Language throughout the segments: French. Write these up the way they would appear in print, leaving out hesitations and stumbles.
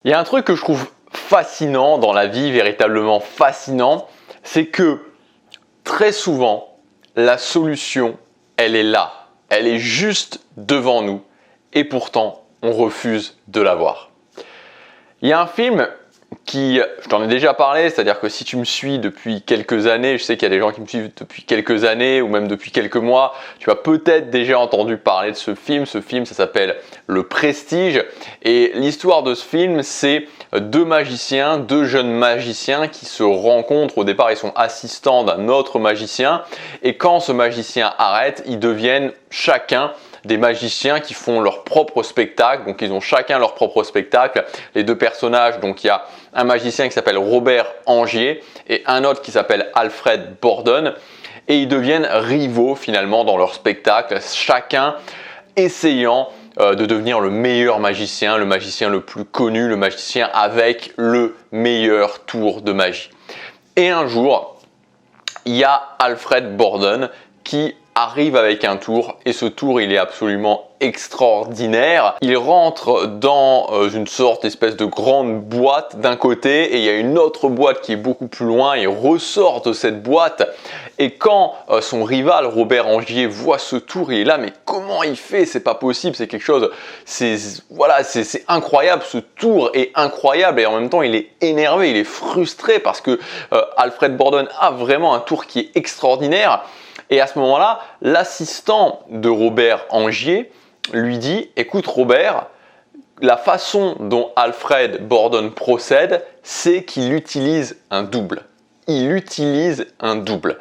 Il y a un truc que je trouve fascinant dans la vie, véritablement fascinant, c'est que très souvent, la solution, elle est là. Elle est juste devant nous et pourtant, on refuse de la voir. Il y a un film je t'en ai déjà parlé, c'est-à-dire que si tu me suis depuis quelques années, je sais qu'il y a des gens qui me suivent depuis quelques années ou même depuis quelques mois, tu as peut-être déjà entendu parler de ce film. Ce film, ça s'appelle Le Prestige et l'histoire de ce film, c'est deux jeunes magiciens qui se rencontrent. Au départ, ils sont assistants d'un autre magicien et quand ce magicien arrête, ils deviennent chacun des magiciens qui font leur propre spectacle. Donc ils ont chacun leur propre spectacle. Les deux personnages, donc il y a un magicien qui s'appelle Robert Angier et un autre qui s'appelle Alfred Borden. Et ils deviennent rivaux finalement dans leur spectacle, chacun essayant de devenir le meilleur magicien, le magicien le plus connu, le magicien avec le meilleur tour de magie. Et un jour, il y a Alfred Borden qui arrive avec un tour et ce tour il est absolument extraordinaire. Il rentre dans une sorte d'espèce de grande boîte d'un côté et il y a une autre boîte qui est beaucoup plus loin. Il ressort de cette boîte et quand son rival Robert Angier voit ce tour, il est là, mais comment il fait? C'est pas possible, c'est quelque chose, c'est incroyable, ce tour est incroyable et en même temps il est énervé, il est frustré parce que Alfred Borden a vraiment un tour qui est extraordinaire. Et à ce moment-là, l'assistant de Robert Angier lui dit « Écoute Robert, la façon dont Alfred Borden procède, c'est qu'il utilise un double. Il utilise un double. »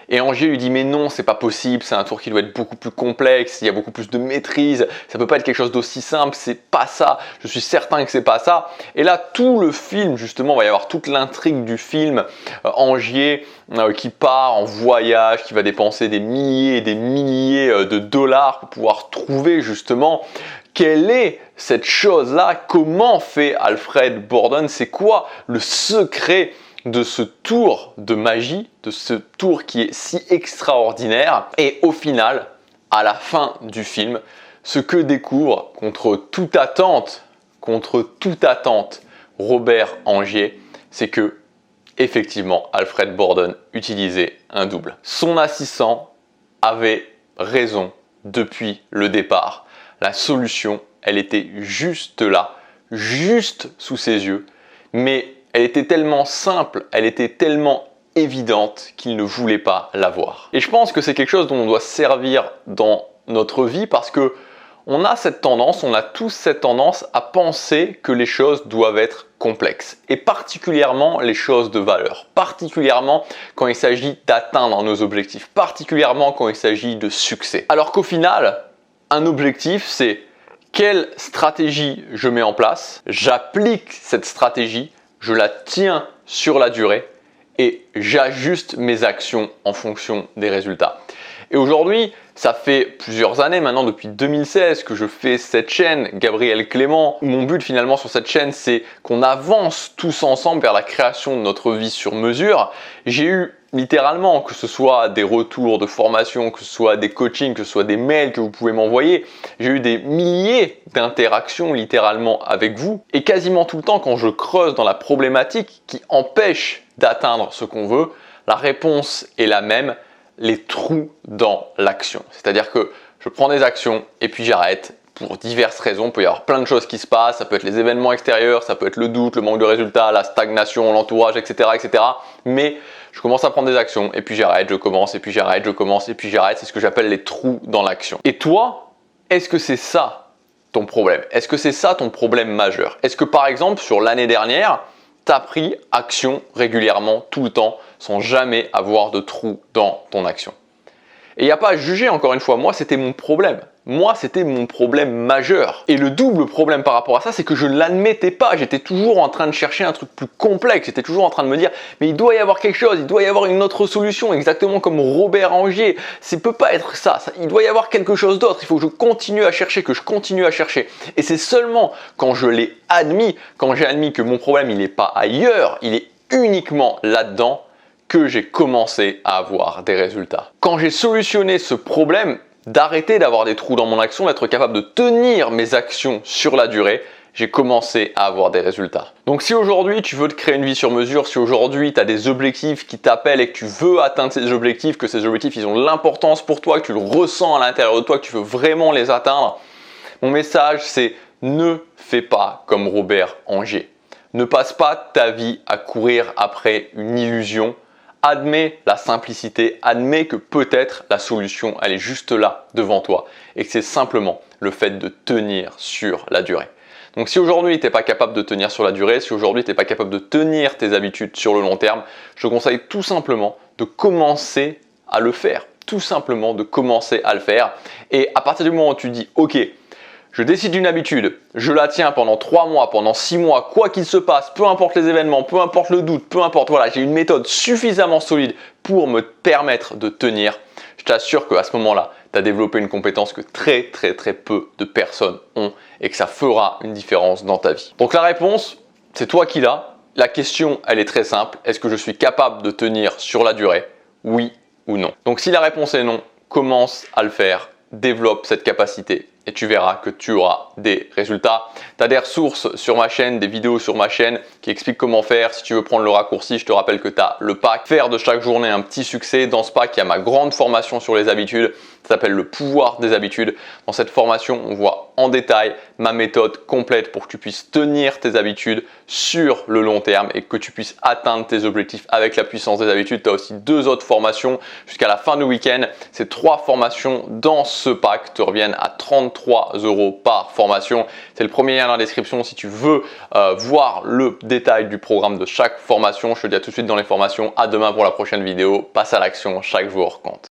Et Angier lui dit « Mais non, c'est pas possible, c'est un tour qui doit être beaucoup plus complexe, il y a beaucoup plus de maîtrise, ça peut pas être quelque chose d'aussi simple, c'est pas ça, je suis certain que c'est pas ça. » Et là, tout le film, justement, il va y avoir toute l'intrigue du film, Angier qui part en voyage, qui va dépenser des milliers et des milliers de dollars pour pouvoir trouver justement quelle est cette chose-là, comment fait Alfred Borden, c'est quoi le secret de ce tour de magie, de ce tour qui est si extraordinaire. Et au final, à la fin du film, ce que découvre contre toute attente, Robert Angier, c'est que effectivement, Alfred Borden utilisait un double. Son assistant avait raison depuis le départ. La solution, elle était juste là, juste sous ses yeux, mais elle était tellement simple, elle était tellement évidente qu'il ne voulait pas la voir. Et je pense que c'est quelque chose dont on doit se servir dans notre vie parce que on a tous cette tendance à penser que les choses doivent être complexes et particulièrement les choses de valeur, particulièrement quand il s'agit d'atteindre nos objectifs, particulièrement quand il s'agit de succès. Alors qu'au final, un objectif, c'est quelle stratégie je mets en place, j'applique cette stratégie, je la tiens sur la durée et j'ajuste mes actions en fonction des résultats. Et aujourd'hui, ça fait plusieurs années maintenant, depuis 2016, que je fais cette chaîne, Gabriel Clément. Mon but finalement sur cette chaîne, c'est qu'on avance tous ensemble vers la création de notre vie sur mesure. J'ai eu littéralement, que ce soit des retours de formation, que ce soit des coachings, que ce soit des mails que vous pouvez m'envoyer, j'ai eu des milliers d'interactions littéralement avec vous. Et quasiment tout le temps, quand je creuse dans la problématique qui empêche d'atteindre ce qu'on veut, la réponse est la même. Les trous dans l'action. C'est-à-dire que je prends des actions et puis j'arrête pour diverses raisons. Il peut y avoir plein de choses qui se passent. Ça peut être les événements extérieurs, ça peut être le doute, le manque de résultats, la stagnation, l'entourage, etc., etc. Mais je commence à prendre des actions et puis j'arrête, je commence et puis j'arrête, je commence et puis j'arrête. C'est ce que j'appelle les trous dans l'action. Et toi, est-ce que c'est ça ton problème? Est-ce que c'est ça ton problème majeur? Est-ce que par exemple sur l'année dernière, tu as pris action régulièrement, tout le temps, sans jamais avoir de trou dans ton action? Et il n'y a pas à juger, encore une fois, moi c'était mon problème. Moi c'était mon problème majeur. Et le double problème par rapport à ça, c'est que je ne l'admettais pas. J'étais toujours en train de chercher un truc plus complexe. J'étais toujours en train de me dire, mais il doit y avoir quelque chose, il doit y avoir une autre solution, exactement comme Robert Angier. Ça ne peut pas être ça, il doit y avoir quelque chose d'autre. Il faut que je continue à chercher, que je continue à chercher. Et c'est seulement quand je l'ai admis, quand j'ai admis que mon problème il n'est pas ailleurs, il est uniquement là-dedans, que j'ai commencé à avoir des résultats. Quand j'ai solutionné ce problème d'arrêter d'avoir des trous dans mon action, d'être capable de tenir mes actions sur la durée, j'ai commencé à avoir des résultats. Donc si aujourd'hui tu veux te créer une vie sur mesure, si aujourd'hui tu as des objectifs qui t'appellent et que tu veux atteindre ces objectifs, que ces objectifs ils ont de l'importance pour toi, que tu le ressens à l'intérieur de toi, que tu veux vraiment les atteindre, mon message c'est ne fais pas comme Robert Angier. Ne passe pas ta vie à courir après une illusion. Admets la simplicité, admets que peut-être la solution elle est juste là devant toi et que c'est simplement le fait de tenir sur la durée. Donc si aujourd'hui tu n'es pas capable de tenir sur la durée, si aujourd'hui tu n'es pas capable de tenir tes habitudes sur le long terme, je te conseille tout simplement de commencer à le faire. Tout simplement de commencer à le faire. Et à partir du moment où tu dis ok, je décide d'une habitude, je la tiens pendant 3 mois, pendant 6 mois, quoi qu'il se passe, peu importe les événements, peu importe le doute, peu importe, voilà, j'ai une méthode suffisamment solide pour me permettre de tenir. Je t'assure qu'à ce moment-là, tu as développé une compétence que très peu de personnes ont et que ça fera une différence dans ta vie. Donc la réponse, c'est toi qui l'as. La question, elle est très simple. Est-ce que je suis capable de tenir sur la durée? Oui ou non? Donc si la réponse est non, commence à le faire, développe cette capacité et tu verras que tu auras des résultats. Tu as des ressources sur ma chaîne, des vidéos sur ma chaîne qui expliquent comment faire. Si tu veux prendre le raccourci, je te rappelle que tu as le pack Faire de chaque journée un petit succès. Dans ce pack, il y a ma grande formation sur les habitudes. Ça s'appelle le pouvoir des habitudes. Dans cette formation, on voit en détail ma méthode complète pour que tu puisses tenir tes habitudes sur le long terme et que tu puisses atteindre tes objectifs avec la puissance des habitudes. Tu as aussi 2 autres formations jusqu'à la fin du week-end. Ces 3 formations dans ce pack te reviennent à 33 € par formation. C'est le premier lien dans la description si tu veux voir le détail du programme de chaque formation. Je te dis à tout de suite dans les formations. À demain pour la prochaine vidéo. Passe à l'action, chaque jour compte.